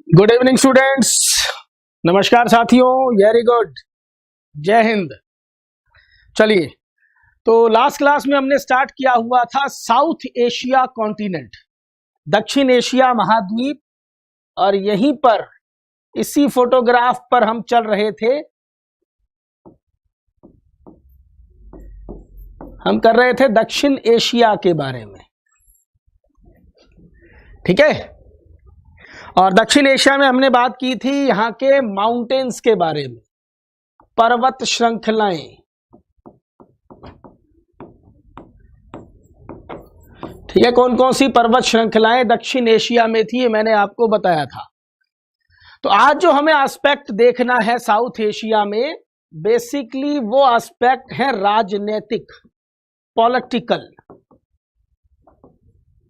Good evening students. नमस्कार साथियों, very good, जय हिंद। चलिए, तो लास्ट क्लास में हमने स्टार्ट किया हुआ था साउथ एशिया कॉन्टिनेंट, दक्षिण एशिया महाद्वीप, और यहीं पर इसी फोटोग्राफ पर हम चल रहे थे। हम कर रहे थे दक्षिण एशिया के बारे में, ठीक है। और दक्षिण एशिया में हमने बात की थी यहाँ के माउंटेन्स के बारे में, पर्वत श्रृंखलाएं, ठीक है। कौन कौन सी पर्वत श्रृंखलाएं दक्षिण एशिया में थी ये मैंने आपको बताया था। तो आज जो हमें एस्पेक्ट देखना है साउथ एशिया में, बेसिकली वो एस्पेक्ट है राजनीतिक, पॉलिटिकल।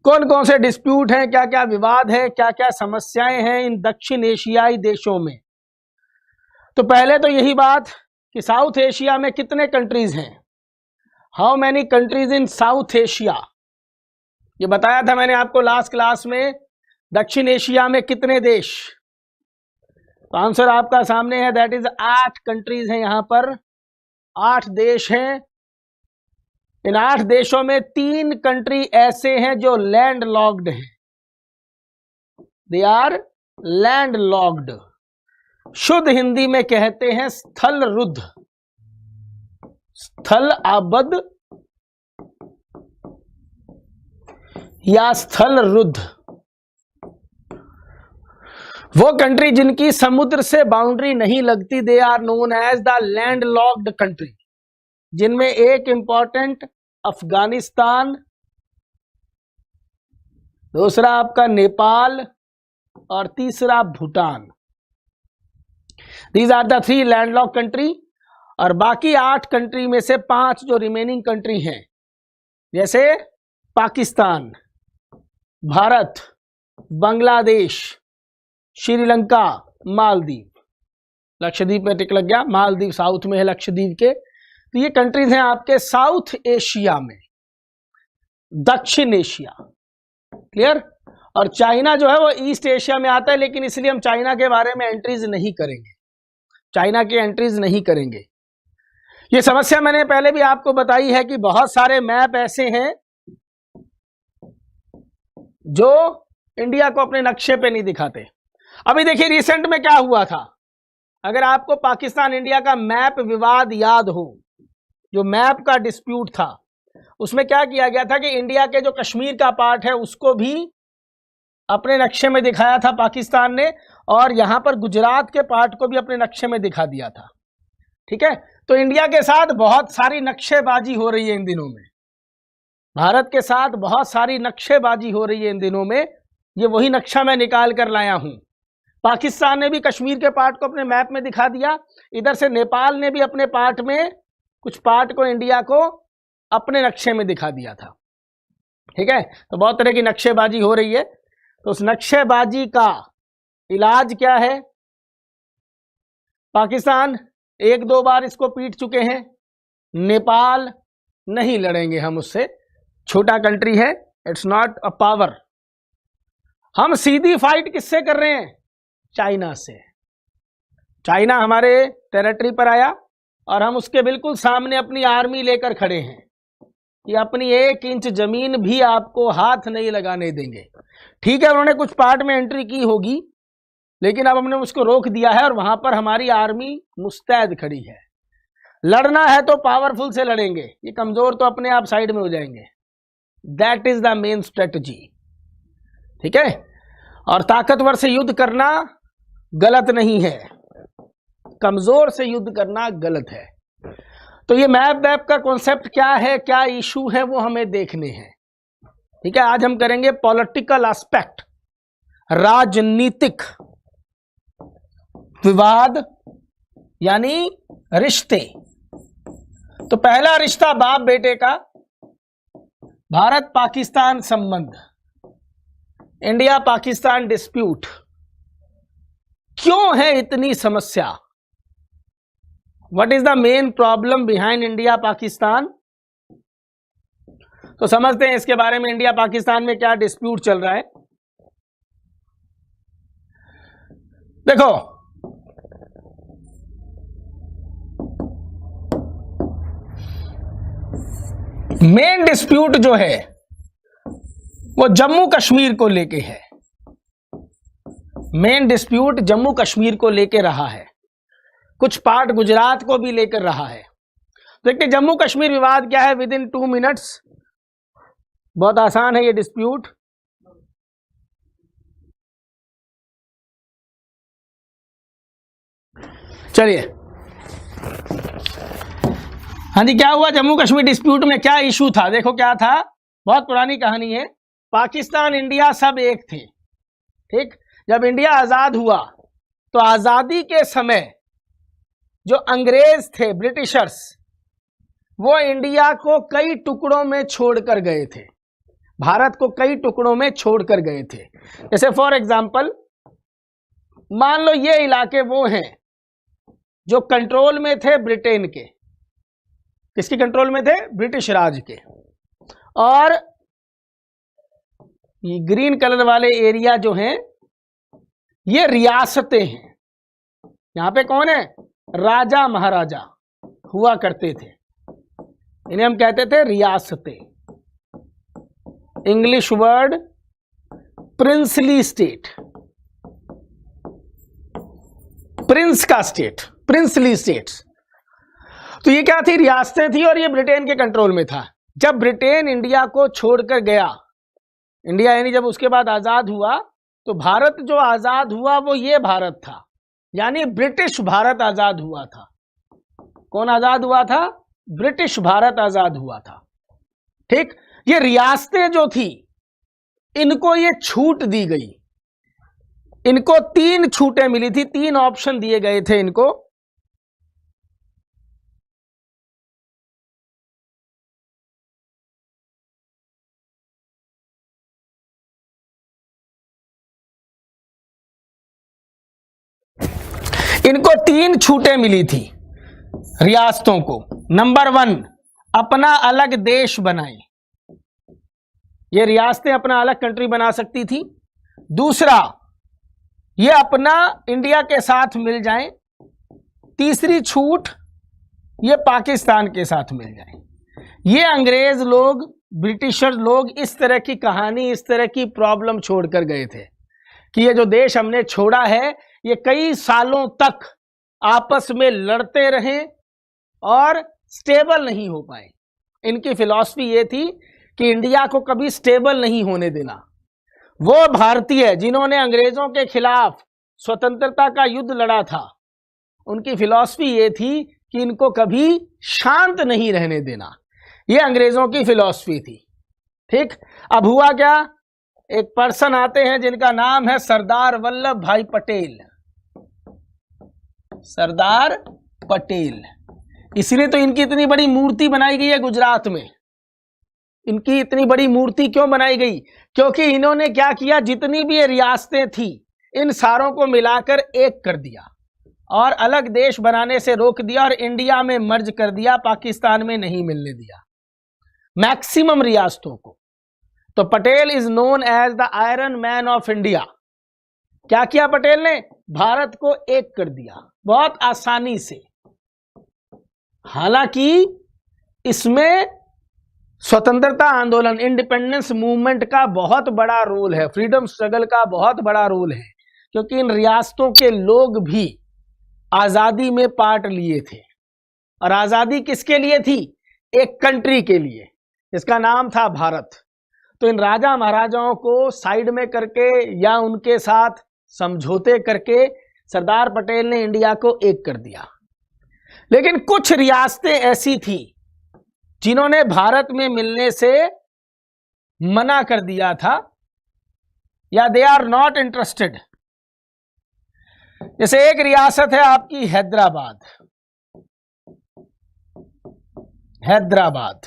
कौन कौन से डिस्प्यूट हैं, क्या क्या विवाद है, क्या क्या समस्याएं हैं इन दक्षिण एशियाई देशों में। तो पहले तो यही बात कि साउथ एशिया में कितने कंट्रीज हैं, how many countries in south Asia, ये बताया था मैंने आपको लास्ट क्लास में। दक्षिण एशिया में कितने देश, तो आंसर आपका सामने है, दैट इज 8 कंट्रीज हैं। यहां पर 8 देश हैं। इन 8 देशों में 3 कंट्री ऐसे हैं जो लैंड लॉक्ड हैं, दे आर लैंड लॉक्ड। शुद्ध हिंदी में कहते हैं स्थल रुद्ध, स्थल आबद या स्थल रुद्ध। वो कंट्री जिनकी समुद्र से बाउंड्री नहीं लगती, they are known as the land locked country, जिनमें एक इंपॉर्टेंट अफगानिस्तान, दूसरा आपका नेपाल और तीसरा Bhutan. These are the 3 landlock country. और बाकी 8 कंट्री में से 5 जो रिमेनिंग कंट्री हैं, जैसे पाकिस्तान, भारत, बांग्लादेश, श्रीलंका, मालदीव। लक्षद्वीप में टिक लग गया, मालदीव साउथ में है लक्षद्वीप के। तो ये कंट्रीज हैं आपके साउथ एशिया में, दक्षिण एशिया, क्लियर। और चाइना जो है वो ईस्ट एशिया में आता है, लेकिन इसलिए हम चाइना के बारे में एंट्रीज नहीं करेंगे, चाइना की एंट्रीज नहीं करेंगे। ये समस्या मैंने पहले भी आपको बताई है कि बहुत सारे मैप ऐसे हैं जो इंडिया को अपने नक्शे पे नहीं दिखाते। अभी देखिए रिसेंट में क्या हुआ था, अगर आपको पाकिस्तान इंडिया का मैप विवाद याद हो, जो मैप का डिस्प्यूट था, उसमें क्या किया गया था कि इंडिया के जो कश्मीर का पार्ट है उसको भी अपने नक्शे में दिखाया था पाकिस्तान ने, और यहां पर गुजरात के पार्ट को भी अपने नक्शे में दिखा दिया था, ठीक है। तो इंडिया के साथ बहुत सारी नक्शेबाजी हो रही है इन दिनों में, भारत के साथ बहुत सारी नक्शेबाजी हो रही है इन दिनों में। ये वही नक्शा मैं निकाल कर लाया हूं। पाकिस्तान ने भी कश्मीर के पार्ट को अपने मैप में दिखा दिया, इधर से नेपाल ने भी अपने पार्ट में कुछ पार्ट को इंडिया को अपने नक्शे में दिखा दिया था, ठीक है। तो बहुत तरह की नक्शेबाजी हो रही है। तो उस नक्शेबाजी का इलाज क्या है, पाकिस्तान 1-2 बार इसको पीट चुके हैं, नेपाल नहीं लड़ेंगे हम उससे, छोटा कंट्री है, इट्स नॉट अ पावर। हम सीधी फाइट किससे कर रहे हैं, चाइना से। चाइना हमारे टेरिटरी पर आया और हम उसके बिल्कुल सामने अपनी आर्मी लेकर खड़े हैं कि अपनी 1 इंच जमीन भी आपको हाथ नहीं लगाने देंगे। ठीक है, उन्होंने कुछ पार्ट में एंट्री की होगी, लेकिन अब हमने उसको रोक दिया है और वहां पर हमारी आर्मी मुस्तैद खड़ी है। लड़ना है तो पावरफुल से लड़ेंगे, ये कमजोर तो अपने आप साइड में हो जाएंगे। That is the main strategy, ठीक है। और ताकतवर से युद्ध करना गलत नहीं है, कमजोर से युद्ध करना गलत है। तो ये मैप का कॉन्सेप्ट क्या है, क्या इशू है, वो हमें देखने हैं, ठीक है। आज हम करेंगे पॉलिटिकल एस्पेक्ट, राजनीतिक विवाद यानी रिश्ते। तो पहला रिश्ता बाप बेटे का, भारत पाकिस्तान संबंध, इंडिया पाकिस्तान डिस्प्यूट। क्यों है इतनी समस्या, what is the main problem behind India Pakistan. तो समझते हैं इसके बारे में, इंडिया पाकिस्तान में क्या डिस्प्यूट चल रहा है। देखो मेन डिस्प्यूट जो है वो जम्मू कश्मीर को लेके है। मेन डिस्प्यूट जम्मू कश्मीर को लेके रहा है, कुछ पार्ट गुजरात को भी लेकर रहा है। देखिए जम्मू कश्मीर विवाद क्या है, विद इन 2 मिनट्स, बहुत आसान है ये डिस्प्यूट। चलिए, हाँ जी, क्या हुआ जम्मू कश्मीर डिस्प्यूट में, क्या इशू था? देखो क्या था, बहुत पुरानी कहानी है। पाकिस्तान इंडिया सब एक थे, ठीक। जब इंडिया आजाद हुआ तो आजादी के समय जो अंग्रेज थे, ब्रिटिशर्स, वो इंडिया को कई टुकड़ों में छोड़कर गए थे, भारत को कई टुकड़ों में छोड़कर गए थे। जैसे फॉर एग्जांपल मान लो ये इलाके वो हैं जो कंट्रोल में थे ब्रिटेन के, किसके कंट्रोल में थे? ब्रिटिश राज के। और ये ग्रीन कलर वाले एरिया जो हैं ये रियासतें हैं। यहां पे कौन है? राजा महाराजा हुआ करते थे, इन्हें हम कहते थे रियासतें। English word princely state, Prince का स्टेट, प्रिंसली स्टेट्स। तो ये क्या थी? रियासतें थी और ये ब्रिटेन के कंट्रोल में था। जब ब्रिटेन इंडिया को छोड़कर गया, इंडिया यानी जब उसके बाद आजाद हुआ, तो भारत जो आजाद हुआ वो ये भारत था, यानी ब्रिटिश भारत आजाद हुआ था। कौन आजाद हुआ था? ब्रिटिश भारत आजाद हुआ था, ठीक। ये रियासतें जो थी इनको ये छूट दी गई, इनको 3 छूटें मिली थी, 3 ऑप्शन दिए गए थे इनको। इनको 3 छूटें मिली थी रियासतों को। नंबर 1, अपना अलग देश बनाएं, ये रियासतें अपना अलग कंट्री बना सकती थी। दूसरा, ये अपना इंडिया के साथ मिल जाएं। तीसरी छूट, ये पाकिस्तान के साथ मिल जाएं। ये अंग्रेज लोग, ब्रिटिशर लोग इस तरह की कहानी, इस तरह की प्रॉब्लम छोड़कर गए थे कि ये जो देश हमने छोड़ा है ये कई सालों तक आपस में लड़ते रहे और स्टेबल नहीं हो पाए। इनकी फिलॉसफी ये थी कि इंडिया को कभी स्टेबल नहीं होने देना। वो भारतीय जिन्होंने अंग्रेजों के खिलाफ स्वतंत्रता का युद्ध लड़ा था, उनकी फिलॉसफी ये थी कि इनको कभी शांत नहीं रहने देना। ये अंग्रेजों की फिलॉसफी थी, ठीक। अब हुआ क्या, एक पर्सन आते हैं जिनका नाम है सरदार वल्लभ भाई पटेल। सरदार पटेल, इसलिए तो इनकी इतनी बड़ी मूर्ति बनाई गई है गुजरात में। इनकी इतनी बड़ी मूर्ति क्यों बनाई गई? क्योंकि इन्होंने क्या किया, जितनी भी ये रियासतें थी इन सारों को मिलाकर एक कर दिया और अलग देश बनाने से रोक दिया और इंडिया में मर्ज कर दिया, पाकिस्तान में नहीं मिलने दिया मैक्सिमम रियासतों को। तो Patel is known as the iron man of India. क्या किया पटेल ने? भारत को एक कर दिया बहुत आसानी से। हालांकि इसमें स्वतंत्रता आंदोलन, इंडिपेंडेंस मूवमेंट का बहुत बड़ा रोल है, फ्रीडम स्ट्रगल का बहुत बड़ा रोल है, क्योंकि इन रियासतों के लोग भी आजादी में पार्ट लिए थे। और आजादी किसके लिए थी? एक कंट्री के लिए, जिसका नाम था भारत। तो इन राजा महाराजाओं को साइड में करके या उनके साथ समझौते करके सरदार पटेल ने इंडिया को एक कर दिया। लेकिन कुछ रियासतें ऐसी थी जिन्होंने भारत में मिलने से मना कर दिया था, या दे आर नॉट इंटरेस्टेड। जैसे एक रियासत है आपकी हैदराबाद, हैदराबाद,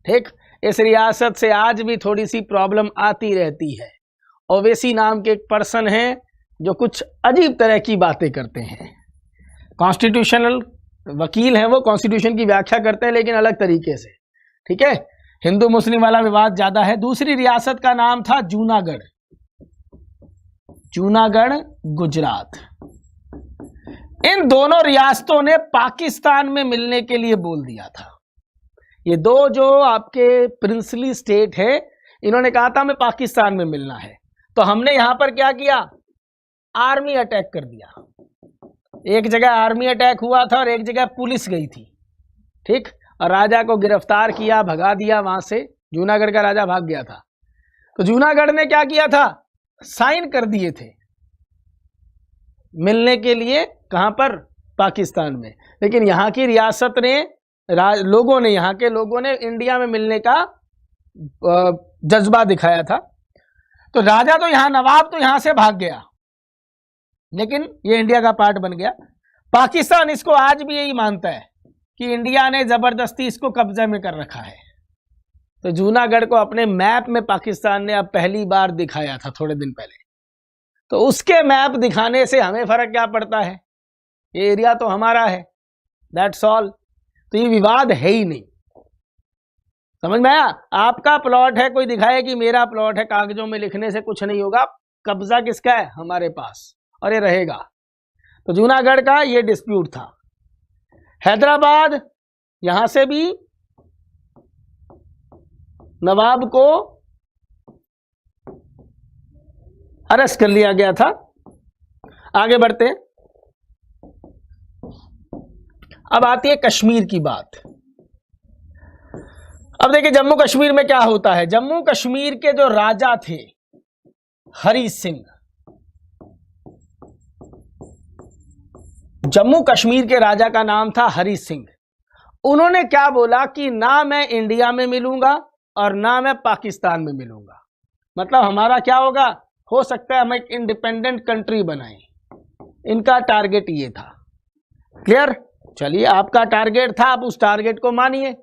ठीक। इस रियासत से आज भी थोड़ी सी प्रॉब्लम आती रहती है। ओवैसी नाम के एक पर्सन हैं जो कुछ अजीब तरह की बातें करते हैं। कॉन्स्टिट्यूशनल वकील हैं, वो कॉन्स्टिट्यूशन की व्याख्या करते हैं लेकिन अलग तरीके से, ठीक है। हिंदू मुस्लिम वाला विवाद ज्यादा है। दूसरी रियासत का नाम था जूनागढ़। जूनागढ़, गुजरात। इन दोनों रियासतों ने पाकिस्तान में मिलने के लिए बोल दिया था। ये दो जो आपके प्रिंसली स्टेट है, इन्होंने कहा था हमें पाकिस्तान में मिलना है। तो हमने यहां पर क्या किया, आर्मी अटैक कर दिया। एक जगह आर्मी अटैक हुआ था और एक जगह पुलिस गई थी, ठीक। और राजा को गिरफ्तार किया, भगा दिया वहां से। जूनागढ़ का राजा भाग गया था। तो जूनागढ़ ने क्या किया था, साइन कर दिए थे मिलने के लिए। कहां पर, पाकिस्तान में। लेकिन यहां की रियासत ने, लोगों ने, यहां के लोगों ने इंडिया में मिलने का जज्बा दिखाया था। तो राजा तो यहां, नवाब तो यहां से भाग गया, लेकिन ये इंडिया का पार्ट बन गया। पाकिस्तान इसको आज भी यही मानता है कि इंडिया ने जबरदस्ती इसको कब्जे में कर रखा है। तो जूनागढ़ को अपने मैप में पाकिस्तान ने अब पहली बार दिखाया था थोड़े दिन पहले। तो उसके मैप दिखाने से हमें फर्क क्या पड़ता है, ये एरिया तो हमारा है, दैट्स ऑल। तो ये विवाद है ही नहीं, समझ में आया। आपका प्लॉट है, कोई दिखाए कि मेरा प्लॉट है, कागजों में लिखने से कुछ नहीं होगा। कब्जा किसका है, हमारे पास, और ये रहेगा। तो जूनागढ़ का ये डिस्प्यूट था। हैदराबाद, यहां से भी नवाब को अरेस्ट कर लिया गया था। आगे बढ़ते हैं। अब आती है कश्मीर की बात। अब देखिए जम्मू कश्मीर में क्या होता है। जम्मू कश्मीर के जो राजा थे, हरि सिंह, जम्मू कश्मीर के राजा का नाम था हरि सिंह। उन्होंने क्या बोला कि ना मैं इंडिया में मिलूंगा और ना मैं पाकिस्तान में मिलूंगा। मतलब हमारा क्या होगा, हो सकता है हम एक इंडिपेंडेंट कंट्री बनाएं। इनका टारगेट ये था। क्लियर। चलिए, आपका टारगेट था, आप उस टारगेट को मानिए।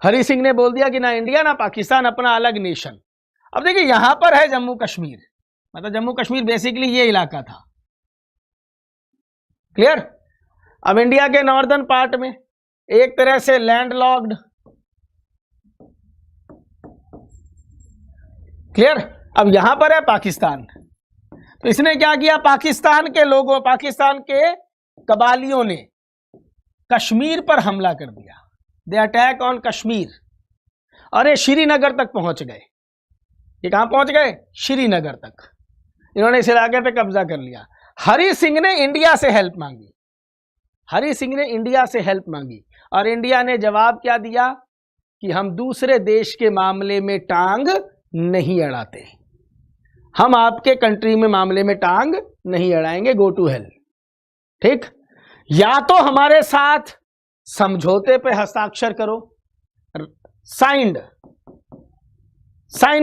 हरि सिंह ने बोल दिया कि ना इंडिया ना पाकिस्तान, अपना अलग नेशन। अब देखिए यहां पर है जम्मू कश्मीर, मतलब जम्मू कश्मीर बेसिकली ये इलाका था। क्लियर। अब इंडिया के नॉर्दर्न पार्ट में एक तरह से लैंडलॉक्ड। क्लियर। अब यहां पर है पाकिस्तान। तो इसने क्या किया, पाकिस्तान के लोगों, पाकिस्तान के कबालियों ने कश्मीर पर हमला कर दिया। They attack on Kashmir. और ये श्रीनगर तक पहुंच गए। ये कहां पहुंच गए, श्रीनगर तक। इन्होंने इस इलाके पे कब्जा कर लिया। हरि सिंह ने इंडिया से हेल्प मांगी। हरि सिंह ने इंडिया से हेल्प मांगी और इंडिया ने जवाब क्या दिया कि हम दूसरे देश के मामले में टांग नहीं अड़ाते, हम आपके कंट्री में मामले में टांग नहीं अड़ाएंगे, गो टू हेल। ठीक। या तो हमारे साथ समझौते पे हस्ताक्षर करो, साइन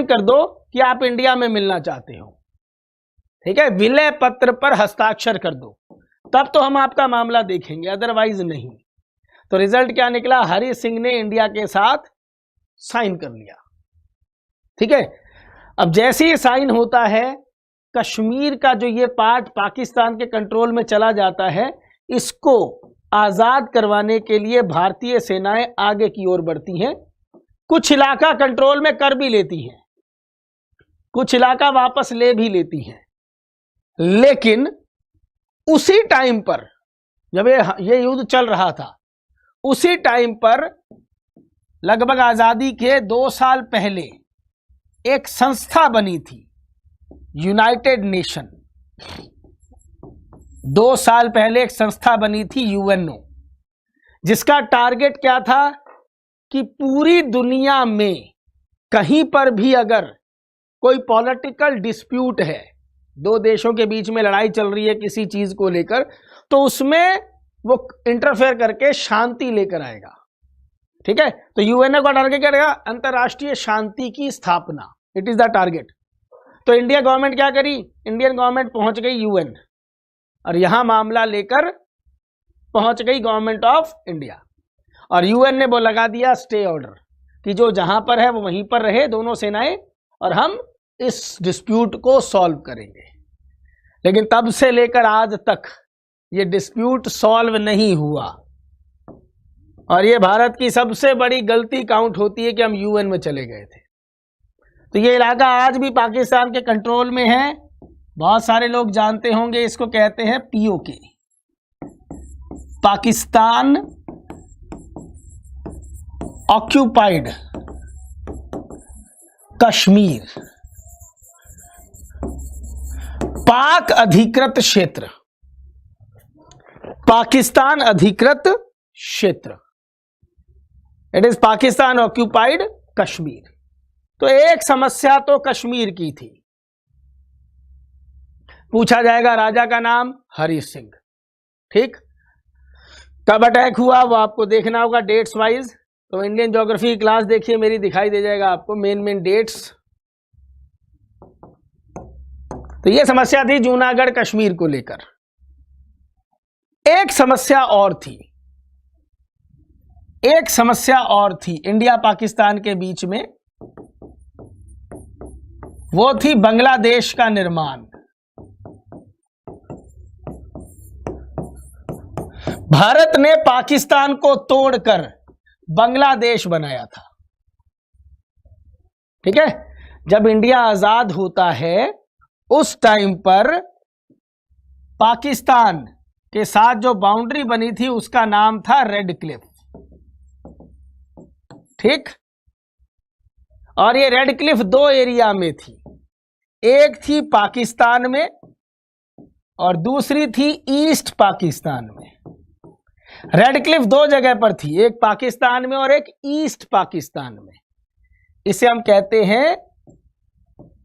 कर दो कि आप इंडिया में मिलना चाहते हो, ठीक है, विलय पत्र पर हस्ताक्षर कर दो, तब तो हम आपका मामला देखेंगे, अदरवाइज नहीं। तो रिजल्ट क्या निकला, हरि सिंह ने इंडिया के साथ साइन कर लिया। ठीक है। अब जैसे ही साइन होता है, कश्मीर का जो ये पार्ट पाकिस्तान के कंट्रोल में चला जाता है, इसको आजाद करवाने के लिए भारतीय सेनाएं आगे की ओर बढ़ती हैं। कुछ इलाका कंट्रोल में कर भी लेती हैं, कुछ इलाका वापस ले भी लेती हैं। लेकिन उसी टाइम पर जब ये युद्ध चल रहा था, उसी टाइम पर लगभग आजादी के 2 साल पहले एक संस्था बनी थी, यूनाइटेड नेशन। 2 साल पहले एक संस्था बनी थी यूएनओ, जिसका टारगेट क्या था कि पूरी दुनिया में कहीं पर भी अगर कोई पॉलिटिकल डिस्प्यूट है, 2 देशों के बीच में लड़ाई चल रही है किसी चीज को लेकर, तो उसमें वो इंटरफेयर करके शांति लेकर आएगा। ठीक है। तो यूएनओ का टारगेट क्या रहेगा, अंतरराष्ट्रीय शांति की स्थापना, इट इज द टारगेट। तो इंडिया गवर्नमेंट क्या करी, इंडियन गवर्नमेंट पहुंच गई यूएन और यहां मामला लेकर पहुंच गई गवर्नमेंट ऑफ इंडिया, और यूएन ने वो लगा दिया स्टे ऑर्डर कि जो जहां पर है वो वहीं पर रहे दोनों सेनाएं, और हम इस डिस्प्यूट को सॉल्व करेंगे। लेकिन तब से लेकर आज तक ये डिस्प्यूट सॉल्व नहीं हुआ, और ये भारत की सबसे बड़ी गलती काउंट होती है कि हम यूएन में चले गए थे। तो ये इलाका आज भी पाकिस्तान के कंट्रोल में है, बहुत सारे लोग जानते होंगे, इसको कहते हैं पीओके, पाकिस्तान ऑक्यूपाइड कश्मीर, पाक अधिकृत क्षेत्र, पाकिस्तान अधिकृत क्षेत्र, it is Pakistan occupied Kashmir. तो एक समस्या तो कश्मीर की थी। पूछा जाएगा राजा का नाम हरि सिंह, ठीक। कब अटैक हुआ वो आपको देखना होगा डेट्स वाइज। तो इंडियन ज्योग्राफी की क्लास देखिए मेरी, दिखाई दे जाएगा आपको मेन डेट्स। तो ये समस्या थी जूनागढ़ कश्मीर को लेकर। एक समस्या और थी, एक समस्या और थी इंडिया पाकिस्तान के बीच में, वो थी बांग्लादेश का निर्माण। भारत ने पाकिस्तान को तोड़कर बांग्लादेश बनाया था, ठीक है। जब इंडिया आजाद होता है उस टाइम पर पाकिस्तान के साथ जो बाउंड्री बनी थी उसका नाम था रेड क्लिफ, ठीक। और ये रेड क्लिफ दो एरिया में थी, एक थी पाकिस्तान में और दूसरी थी ईस्ट पाकिस्तान में। रेड क्लिफ दो जगह पर थी, एक पाकिस्तान में और एक ईस्ट पाकिस्तान में। इसे हम कहते हैं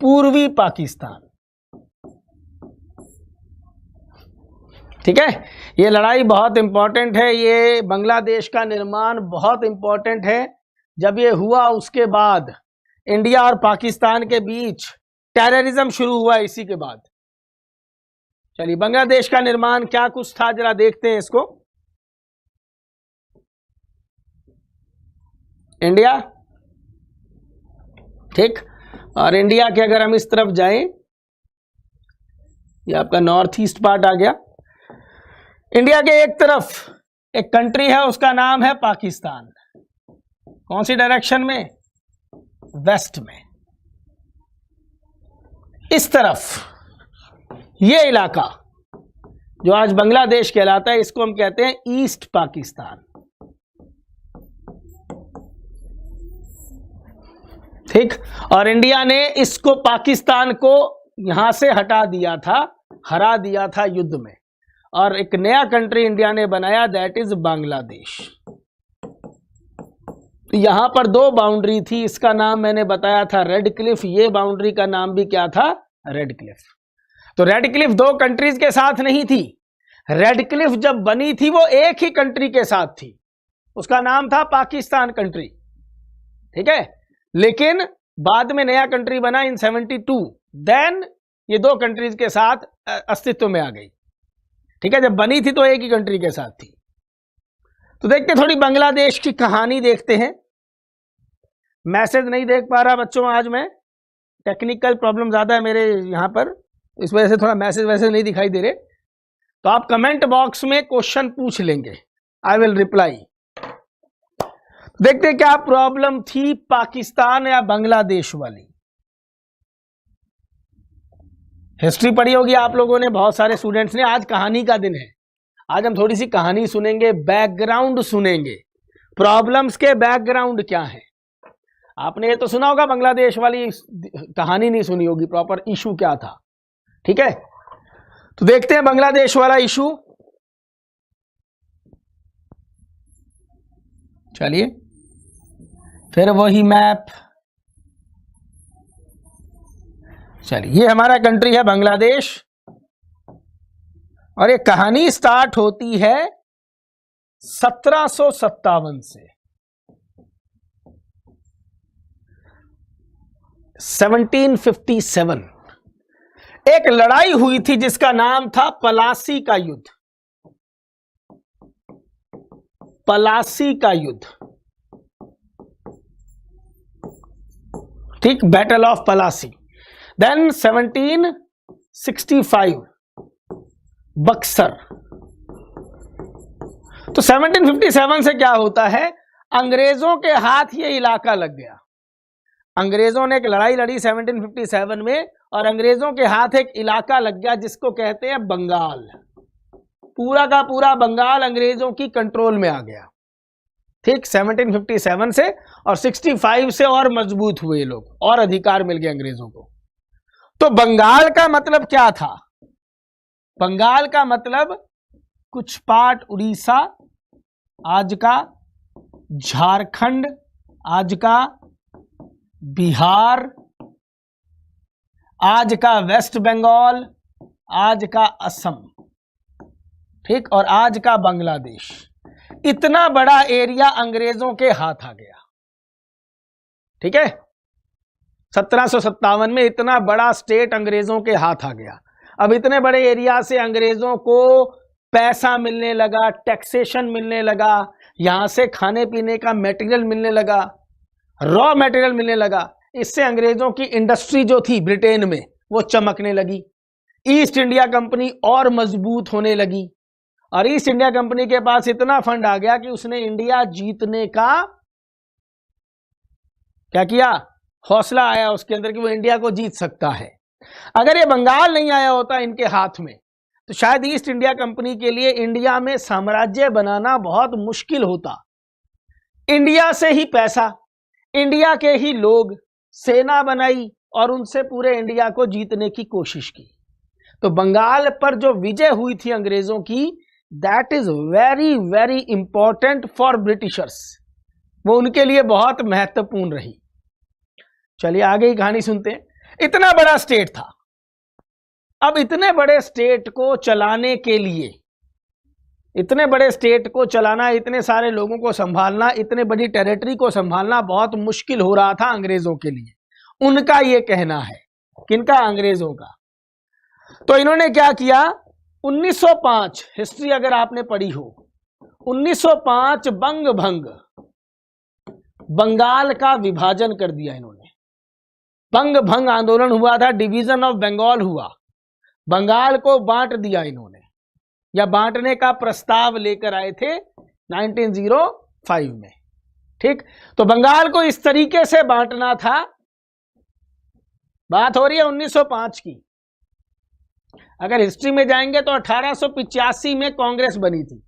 पूर्वी पाकिस्तान, ठीक है। ये लड़ाई बहुत इंपॉर्टेंट है, ये बांग्लादेश का निर्माण बहुत इंपॉर्टेंट है। जब ये हुआ उसके बाद इंडिया और पाकिस्तान के बीच टेररिज्म शुरू हुआ इसी के बाद। चलिए बांग्लादेश का निर्माण क्या कुछ था जरा देखते हैं इसको। इंडिया, ठीक। और इंडिया के अगर हम इस तरफ जाएं, ये आपका नॉर्थ ईस्ट पार्ट आ गया। इंडिया के एक तरफ एक कंट्री है, उसका नाम है पाकिस्तान। कौन सी डायरेक्शन में? वेस्ट में। इस तरफ ये इलाका जो आज बांग्लादेश कहलाता है, इसको हम कहते हैं ईस्ट पाकिस्तान, ठीक। और इंडिया ने इसको, पाकिस्तान को यहां से हटा दिया था, हरा दिया था युद्ध में, और एक नया कंट्री इंडिया ने बनाया, दैट इज बांग्लादेश। यहां पर दो बाउंड्री थी, इसका नाम मैंने बताया था रेड क्लिफ, ये बाउंड्री का नाम भी क्या था? Red Cliff. तो रेड क्लिफ दो कंट्रीज के साथ नहीं थी, रेड क्लिफ जब बनी थी वो एक ही कंट्री के साथ थी, उसका नाम था पाकिस्तान कंट्री, ठीक है। लेकिन बाद में नया कंट्री बना इन 72, देन ये दो कंट्रीज के साथ अस्तित्व में आ गई, ठीक है। जब बनी थी तो एक ही कंट्री के साथ थी। तो देखते हैं थोड़ी बांग्लादेश की कहानी देखते हैं। मैसेज नहीं देख पा रहा बच्चों, आज मैं टेक्निकल प्रॉब्लम ज्यादा है मेरे यहाँ पर, इस वजह से थोड़ा मैसेज वैसे नहीं दिखाई दे रहे। तो आप कमेंट बॉक्स में क्वेश्चन पूछ लेंगे, आई विल रिप्लाई। देखते हैं क्या प्रॉब्लम थी पाकिस्तान या बांग्लादेश वाली। हिस्ट्री पढ़ी होगी आप लोगों ने, बहुत सारे स्टूडेंट्स ने। आज कहानी का दिन है, आज हम थोड़ी सी कहानी सुनेंगे, बैकग्राउंड सुनेंगे, प्रॉब्लम्स के बैकग्राउंड क्या है। आपने ये तो सुना होगा, बांग्लादेश वाली कहानी नहीं सुनी होगी, प्रॉपर इशू क्या था, ठीक है। तो देखते हैं बांग्लादेश वाला इशू। चलिए फिर वही मैप। चलिए ये हमारा कंट्री है बांग्लादेश, और ये कहानी स्टार्ट होती है 1757 से। 1757 एक लड़ाई हुई थी जिसका नाम था पलासी का युद्ध। पलासी का युद्ध, ठीक, battle of Plassey. Then 1765 Buxar. तो 1757 से क्या होता है, अंग्रेजों के हाथ ये इलाका लग गया। अंग्रेजों ने एक लड़ाई लड़ी 1757 में और अंग्रेजों के हाथ एक इलाका लग गया जिसको कहते हैं बंगाल। पूरा का पूरा बंगाल अंग्रेजों की कंट्रोल में आ गया। ठीक 1757 से, और 65 से और मजबूत हुए लोग, और अधिकार मिल गए अंग्रेजों को। तो बंगाल का मतलब क्या था? बंगाल का मतलब कुछ पार्ट उड़ीसा, आज का झारखंड, आज का बिहार, आज का वेस्ट बंगाल, आज का असम, ठीक, और आज का बांग्लादेश। इतना बड़ा एरिया अंग्रेजों के हाथ आ गया। ठीक है, 1757 में इतना बड़ा स्टेट अंग्रेजों के हाथ आ गया। अब इतने बड़े एरिया से अंग्रेजों को पैसा मिलने लगा, टैक्सेशन मिलने लगा, यहां से खाने पीने का मटेरियल मिलने लगा, रॉ मटेरियल मिलने लगा। इससे अंग्रेजों की इंडस्ट्री जो थी ब्रिटेन में वो चमकने लगी। ईस्ट इंडिया कंपनी और मजबूत होने लगी, और ईस्ट इंडिया कंपनी के पास इतना फंड आ गया कि उसने इंडिया जीतने का क्या किया, हौसला आया उसके अंदर कि वो इंडिया को जीत सकता है। अगर ये बंगाल नहीं आया होता इनके हाथ में तो शायद ईस्ट इंडिया कंपनी के लिए इंडिया में साम्राज्य बनाना बहुत मुश्किल होता। इंडिया से ही पैसा, इंडिया के ही लोग, सेना बनाई और उनसे पूरे इंडिया को जीतने की कोशिश की। तो बंगाल पर जो विजय हुई थी अंग्रेजों की, that is very very important for Britishers. वो उनके लिए बहुत महत्वपूर्ण रही। चलिए आगे की कहानी सुनते हैं। इतना बड़ा स्टेट था। अब इतने बड़े स्टेट को चलाने के लिए, इतने बड़े स्टेट को चलाना, इतने सारे लोगों को संभालना, इतने बड़ी टेरिटरी को संभालना बहुत मुश्किल हो रहा था अंग्रेजों के लिए। उनका यह कहना है, किनका? अंग्रेजों का। तो इन्होंने क्या किया, 1905, हिस्ट्री अगर आपने पढ़ी हो, 1905 बंग भंग, बंगाल का विभाजन कर दिया इन्होंने। बंग भंग आंदोलन हुआ था, डिवीजन ऑफ बंगाल हुआ, बंगाल को बांट दिया इन्होंने, या बांटने का प्रस्ताव लेकर आए थे 1905 में। ठीक, तो बंगाल को इस तरीके से बांटना था। बात हो रही है 1905 की। अगर हिस्ट्री में जाएंगे तो 1885 में कांग्रेस बनी थी।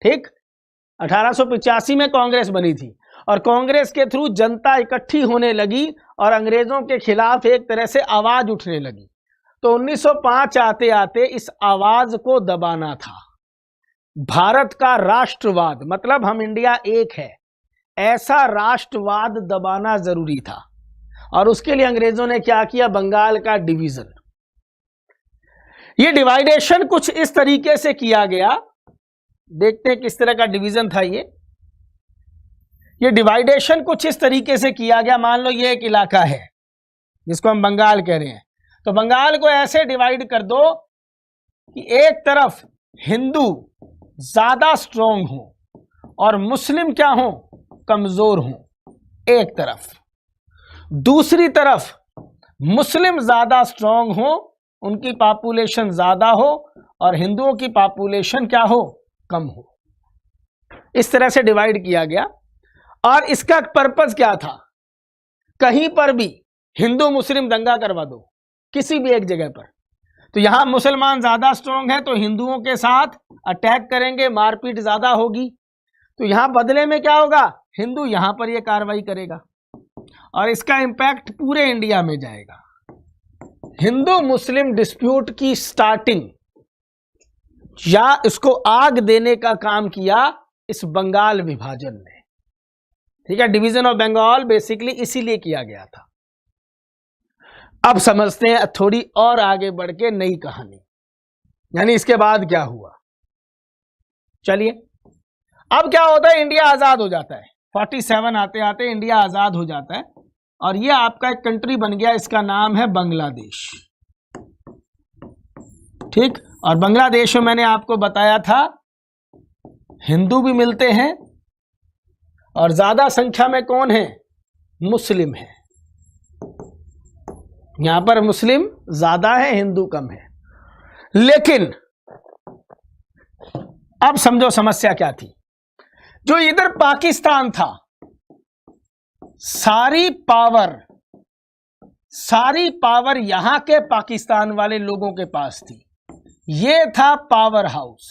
ठीक, 1885 में कांग्रेस बनी थी, और कांग्रेस के थ्रू जनता इकट्ठी होने लगी और अंग्रेजों के खिलाफ एक तरह से आवाज उठने लगी। तो 1905 आते आते इस आवाज को दबाना था। भारत का राष्ट्रवाद, मतलब हम इंडिया एक है, ऐसा राष्ट्रवाद दबाना जरूरी था। और उसके लिए अंग्रेजों ने क्या किया, बंगाल का डिवीजन। ये डिवाइडेशन कुछ इस तरीके से किया गया, देखते हैं किस तरह का डिवीजन था ये डिवाइडेशन कुछ इस तरीके से किया गया। मान लो ये एक इलाका है जिसको हम बंगाल कह रहे हैं, तो बंगाल को ऐसे डिवाइड कर दो कि एक तरफ हिंदू ज्यादा स्ट्रॉन्ग हो और मुस्लिम क्या हो, कमजोर हो एक तरफ। दूसरी तरफ मुस्लिम ज्यादा स्ट्रॉन्ग हो, उनकी पॉपुलेशन ज्यादा हो, और हिंदुओं की पॉपुलेशन क्या हो, कम हो। इस तरह से डिवाइड किया गया। और इसका पर्पस क्या था, कहीं पर भी हिंदू मुस्लिम दंगा करवा दो किसी भी एक जगह पर, तो यहां मुसलमान ज्यादा स्ट्रॉन्ग है तो हिंदुओं के साथ अटैक करेंगे, मारपीट ज्यादा होगी, तो यहां बदले में क्या होगा, हिंदू यहां पर यह कार्रवाई करेगा और इसका इंपैक्ट पूरे इंडिया में जाएगा। हिंदू मुस्लिम डिस्प्यूट की स्टार्टिंग या इसको आग देने का काम किया इस बंगाल विभाजन ने। ठीक है, डिवीजन ऑफ बंगाल बेसिकली इसीलिए किया गया था। अब समझते हैं थोड़ी और आगे बढ़ के नई कहानी, यानी इसके बाद क्या हुआ। चलिए, अब क्या होता है, इंडिया आजाद हो जाता है। 47 आते आते इंडिया आजाद हो जाता है और ये आपका एक कंट्री बन गया, इसका नाम है बांग्लादेश। ठीक, और बांग्लादेश में मैंने आपको बताया था हिंदू भी मिलते हैं और ज्यादा संख्या में कौन है, मुस्लिम है। यहां पर मुस्लिम ज्यादा है, हिंदू कम है। लेकिन अब समझो समस्या क्या थी। जो इधर पाकिस्तान था, सारी पावर सारी पावर यहां के पाकिस्तान वाले लोगों के पास थी। ये था पावर हाउस।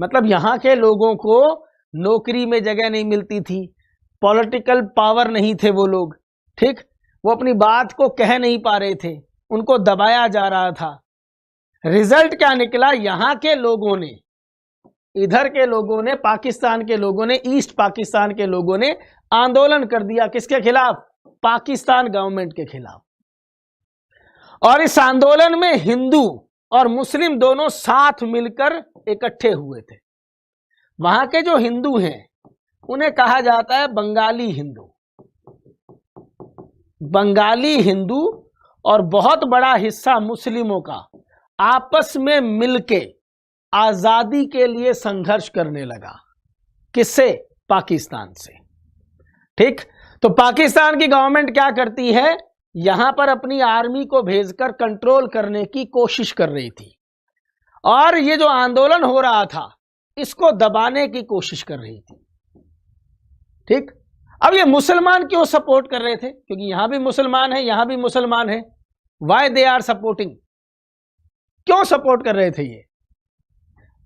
मतलब यहां के लोगों को नौकरी में जगह नहीं मिलती थी, पॉलिटिकल पावर नहीं थे वो लोग, ठीक, वो अपनी बात को कह नहीं पा रहे थे, उनको दबाया जा रहा था। रिजल्ट क्या निकला? यहां के लोगों ने, इधर के लोगों ने, पाकिस्तान के लोगों ने, ईस्ट पाकिस्तान के लोगों ने आंदोलन कर दिया। किसके खिलाफ? पाकिस्तान गवर्नमेंट के खिलाफ। और इस आंदोलन में हिंदू और मुस्लिम दोनों साथ मिलकर इकट्ठे हुए थे। वहां के जो हिंदू हैं उन्हें कहा जाता है बंगाली हिंदू। बंगाली हिंदू और बहुत बड़ा हिस्सा मुस्लिमों का आपस में मिलके आजादी के लिए संघर्ष करने लगा। किससे? पाकिस्तान से। ठीक, तो पाकिस्तान की गवर्नमेंट क्या करती है? यहां पर अपनी आर्मी को भेजकर कंट्रोल करने की कोशिश कर रही थी और ये जो आंदोलन हो रहा था इसको दबाने की कोशिश कर रही थी। ठीक, अब ये मुसलमान क्यों सपोर्ट कर रहे थे? क्योंकि यहां भी मुसलमान है, यहां भी मुसलमान है। Why they are supporting? क्यों सपोर्ट कर रहे थे ये?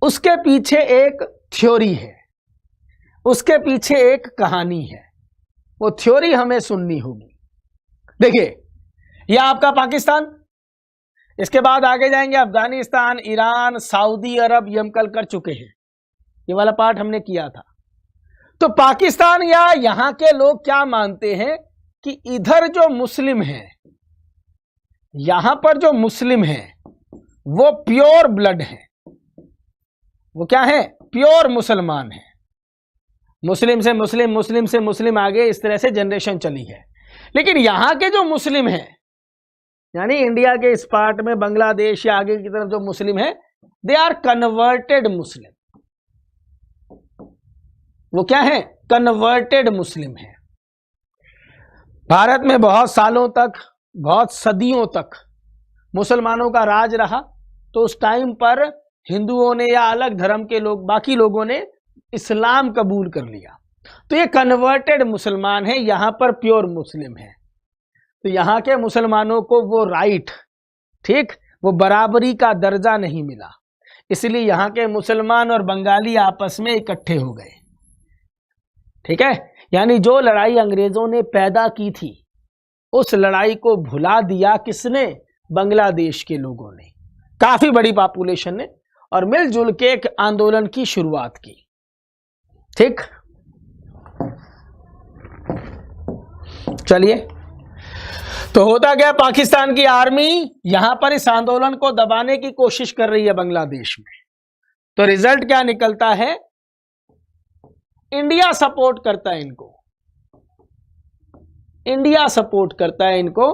उसके पीछे एक थ्योरी है, उसके पीछे एक कहानी है, वो थ्योरी हमें सुननी होगी। देखिए, यह आपका पाकिस्तान, इसके बाद आगे जाएंगे अफगानिस्तान, ईरान, सऊदी अरब, ये हम कल कर चुके हैं, ये वाला पार्ट हमने किया था। तो पाकिस्तान या यहां के लोग क्या मानते हैं कि इधर जो मुस्लिम हैं, यहां पर जो मुस्लिम हैं वो प्योर ब्लड है, वो क्या है? प्योर मुसलमान है। मुस्लिम से मुस्लिम, मुस्लिम से मुस्लिम, आगे इस तरह से जनरेशन चली है। लेकिन यहां के जो मुस्लिम हैं, यानी इंडिया के इस पार्ट में, बांग्लादेश या आगे की तरफ जो मुस्लिम है, दे आर कन्वर्टेड मुस्लिम। वो क्या है? कन्वर्टेड मुस्लिम है। भारत में बहुत सालों तक, बहुत सदियों तक मुसलमानों का राज रहा, तो उस टाइम पर हिंदुओं ने या अलग धर्म के लोग, बाकी लोगों ने इस्लाम कबूल कर लिया। तो ये कन्वर्टेड मुसलमान है, यहां पर प्योर मुस्लिम है। तो यहां के मुसलमानों को वो राइट, ठीक, वो बराबरी का दर्जा नहीं मिला, इसलिए यहां के मुसलमान और बंगाली आपस में इकट्ठे हो गए। ठीक है, यानी जो लड़ाई अंग्रेजों ने पैदा की थी उस लड़ाई को भुला दिया किसने? बांग्लादेश के लोगों ने, काफी बड़ी पॉपुलेशन ने, और मिलजुल के एक आंदोलन की शुरुआत की। ठीक, चलिए, तो होता गया, पाकिस्तान की आर्मी यहां पर इस आंदोलन को दबाने की कोशिश कर रही है बांग्लादेश में। तो रिजल्ट क्या निकलता है? इंडिया सपोर्ट करता है इनको, इंडिया सपोर्ट करता है इनको।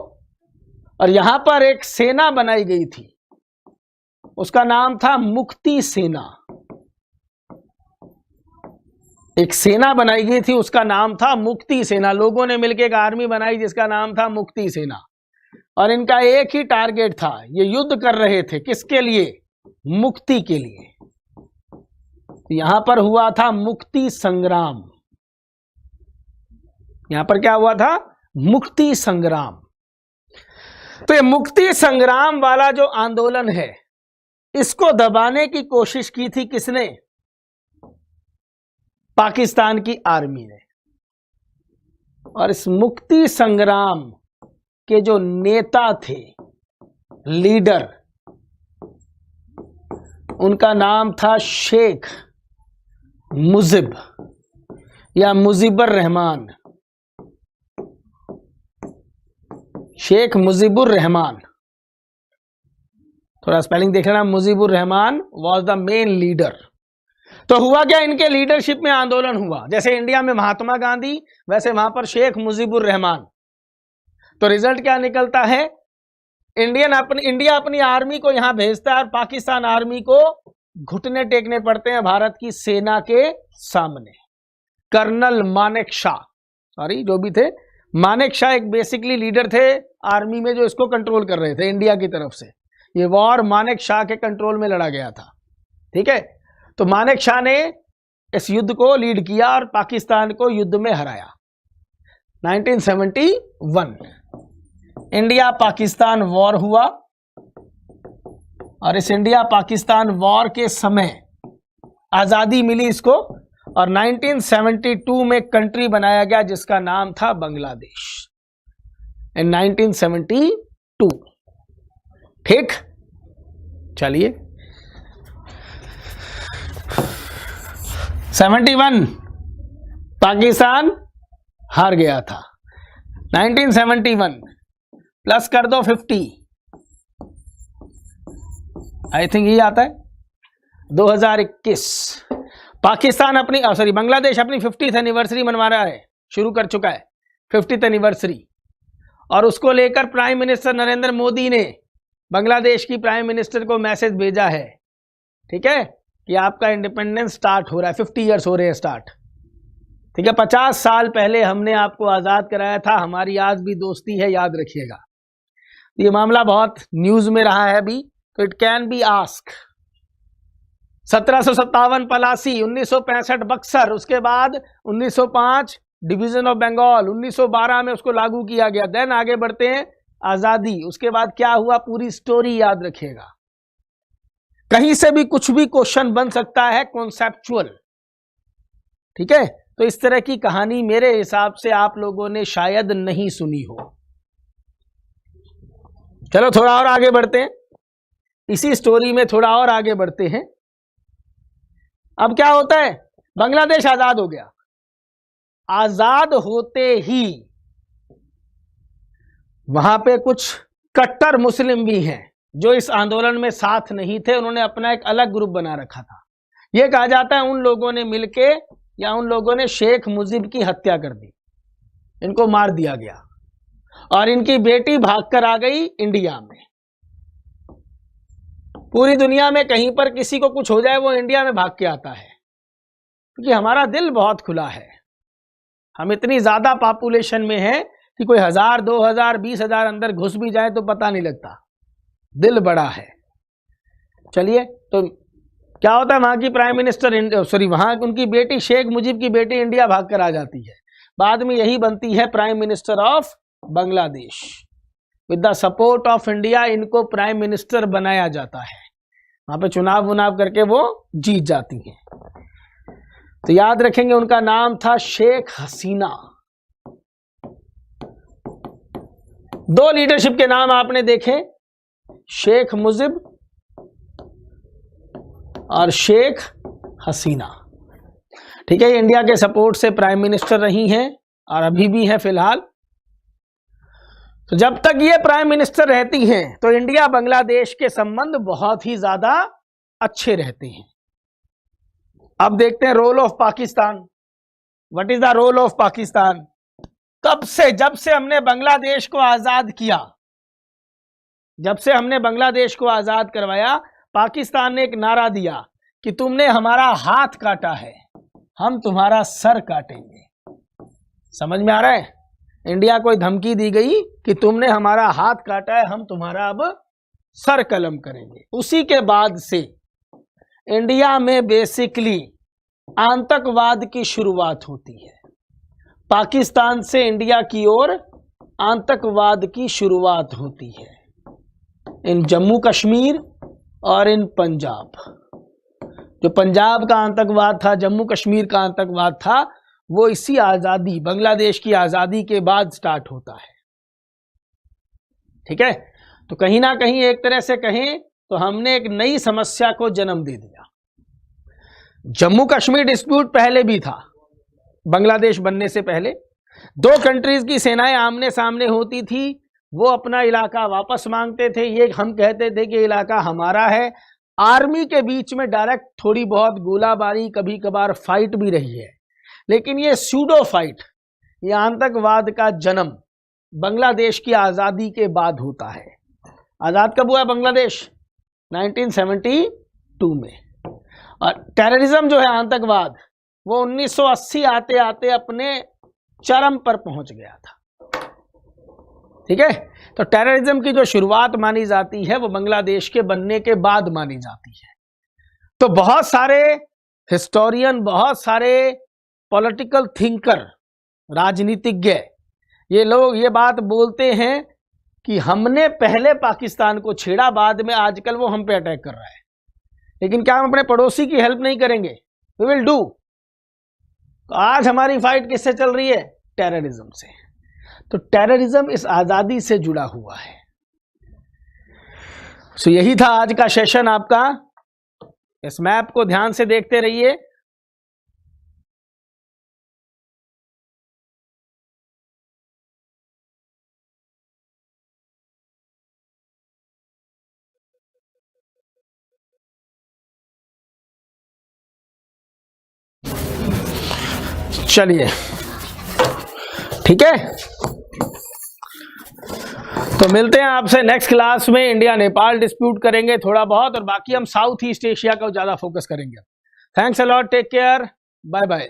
और यहां पर एक सेना बनाई गई थी, उसका नाम था मुक्ति सेना। एक सेना बनाई गई थी, उसका नाम था मुक्ति सेना। लोगों ने मिलकर एक आर्मी बनाई जिसका नाम था मुक्ति सेना, और इनका एक ही टारगेट था, ये युद्ध कर रहे थे किसके लिए? मुक्ति के लिए। यहां पर हुआ था मुक्ति संग्राम। यहां पर क्या हुआ था? मुक्ति संग्राम। तो ये मुक्ति संग्राम वाला जो आंदोलन है, इसको दबाने की कोशिश की थी किसने? पाकिस्तान की आर्मी ने। और इस मुक्ति संग्राम के जो नेता थे, लीडर, उनका नाम था शेख मुजिब या मुजीबुर रहमान। शेख मुजीबुर रहमान, थोड़ा स्पेलिंग देख लेना, Mujibur Rahman was the main leader. तो हुआ क्या? इनके लीडरशिप में आंदोलन हुआ, जैसे इंडिया में महात्मा गांधी, वैसे वहां पर शेख मुजीबुर रहमान। तो रिजल्ट क्या निकलता है? इंडिया अपनी आर्मी को यहां भेजता है और पाकिस्तान आर्मी को घुटने टेकने पड़ते हैं भारत की सेना के सामने। कर्नल मानेक शाह, सॉरी जो भी थे, मानेक शाह एक बेसिकली लीडर थे आर्मी में जो इसको कंट्रोल कर रहे थे इंडिया की तरफ से। ये वॉर मानेक शाह के कंट्रोल में लड़ा गया था। ठीक है, तो मानेक शाह ने इस युद्ध को लीड किया और पाकिस्तान को युद्ध में हराया 1971। इंडिया पाकिस्तान वॉर हुआ और इस इंडिया पाकिस्तान वॉर के समय आजादी मिली इसको और 1972 में कंट्री बनाया गया जिसका नाम था बांग्लादेश इन 1972। ठीक, चलिए 71 पाकिस्तान हार गया था। 1971 प्लस कर दो 50, आई थिंक ये आता है 2021। पाकिस्तान अपनी बांग्लादेश अपनी 50th एनिवर्सरी मनवा रहा है, शुरू कर चुका है 50th एनिवर्सरी, और उसको लेकर प्राइम मिनिस्टर नरेंद्र मोदी ने बांग्लादेश की प्राइम मिनिस्टर को मैसेज भेजा है, ठीक है, कि आपका इंडिपेंडेंस स्टार्ट हो रहा है, 50 ईयर्स हो रहे हैं स्टार्ट, ठीक है। 50 साल पहले हमने आपको आज़ाद कराया था, हमारी आज भी दोस्ती है, याद रखिएगा। ये मामला बहुत न्यूज़ में रहा है अभी, तो it can be ask. 1757 Plassey, 1965 Buxar, उसके बाद 1905 डिवीजन ऑफ बंगाल, 1912 में उसको लागू किया गया। देन आगे बढ़ते हैं आज़ादी, उसके बाद क्या हुआ पूरी स्टोरी याद रखिएगा। कहीं से भी कुछ भी क्वेश्चन बन सकता है कॉन्सेप्चुअल, ठीक है। तो इस तरह की कहानी मेरे हिसाब से आप लोगों ने शायद नहीं सुनी हो। चलो थोड़ा और आगे बढ़ते हैं, इसी स्टोरी में थोड़ा और आगे बढ़ते हैं। अब क्या होता है, बांग्लादेश आजाद हो गया। आजाद होते ही वहां पे कुछ कट्टर मुस्लिम भी हैं जो इस आंदोलन में साथ नहीं थे, उन्होंने अपना एक अलग ग्रुप बना रखा था। यह कहा जाता है उन लोगों ने मिलके या उन लोगों ने शेख मुजीब की हत्या कर दी, इनको मार दिया गया और इनकी बेटी भागकर आ गई इंडिया में। पूरी दुनिया में कहीं पर किसी को कुछ हो जाए वो इंडिया में भाग के आता है, क्योंकि हमारा दिल बहुत खुला है। हम इतनी ज्यादा पॉपुलेशन में है कि कोई 1000, 2000, 20,000 अंदर घुस भी जाए तो पता नहीं लगता, दिल बड़ा है। चलिए, तो क्या होता है, वहां की प्राइम मिनिस्टर वहां उनकी बेटी शेख मुजीब की बेटी इंडिया भागकर आ जाती है, बाद में यही बनती है prime minister of Bangladesh. With the support of India इनको प्राइम मिनिस्टर बनाया जाता है, वहां पे चुनाव वुनाव करके वो जीत जाती हैं। तो याद रखेंगे उनका नाम था शेख हसीना। 2 लीडरशिप के नाम आपने देखे, शेख मुजीब और शेख हसीना, ठीक है। इंडिया के सपोर्ट से प्राइम मिनिस्टर रही हैं और अभी भी हैं फिलहाल। तो जब तक ये प्राइम मिनिस्टर रहती हैं तो इंडिया बांग्लादेश के संबंध बहुत ही ज्यादा अच्छे रहते हैं। अब देखते हैं role of Pakistan. What is the role of Pakistan? कब से, जब से हमने बांग्लादेश को आजाद किया, जब से हमने बांग्लादेश को आजाद करवाया, पाकिस्तान ने एक नारा दिया कि तुमने हमारा हाथ काटा है, हम तुम्हारा सर काटेंगे। समझ में आ रहा है? इंडिया को धमकी दी गई कि तुमने हमारा हाथ काटा है, हम तुम्हारा अब सर कलम करेंगे। उसी के बाद से इंडिया में बेसिकली आतंकवाद की शुरुआत होती है। पाकिस्तान से इंडिया की ओर आतंकवाद की शुरुआत होती है, इन जम्मू कश्मीर और इन पंजाब। जो पंजाब का आतंकवाद था, जम्मू कश्मीर का आतंकवाद था, वो इसी आजादी, बांग्लादेश की आजादी के बाद स्टार्ट होता है, ठीक है। तो कहीं ना कहीं एक तरह से कहें तो हमने एक नई समस्या को जन्म दे दिया। जम्मू कश्मीर डिस्प्यूट पहले भी था, बांग्लादेश बनने से पहले 2 कंट्रीज की सेनाएं आमने सामने होती थी, वो अपना इलाका वापस मांगते थे, ये हम कहते थे कि इलाका हमारा है। आर्मी के बीच में डायरेक्ट थोड़ी बहुत गोलाबारी, कभी कभार फाइट भी रही है, लेकिन ये सूडो फाइट, ये आतंकवाद का जन्म बांग्लादेश की आज़ादी के बाद होता है। आज़ाद कब हुआ बांग्लादेश? 1972 में। और टेररिज्म जो है, आतंकवाद, वो 1980 आते आते अपने चरम पर पहुंच गया था, ठीक है। तो टेररिज्म की जो शुरुआत मानी जाती है वो बांग्लादेश के बनने के बाद मानी जाती है। तो बहुत सारे हिस्टोरियन, बहुत सारे पॉलिटिकल थिंकर, राजनीतिज्ञ, ये लोग ये बात बोलते हैं कि हमने पहले पाकिस्तान को छेड़ा, बाद में आजकल वो हम पे अटैक कर रहा है, लेकिन क्या हम अपने पड़ोसी की हेल्प नहीं करेंगे? We will do. तो आज हमारी फाइट किससे चल रही है? टेररिज्म से। तो टेररिज्म इस आजादी से जुड़ा हुआ है। सो यही था आज का सेशन आपका। इस मैप को ध्यान से देखते रहिए। चलिए ठीक है, तो मिलते हैं आपसे नेक्स्ट क्लास में। इंडिया नेपाल डिस्प्यूट करेंगे थोड़ा बहुत, और बाकी हम साउथ ईस्ट एशिया का ज्यादा फोकस करेंगे। Thanks a lot, take care, bye bye.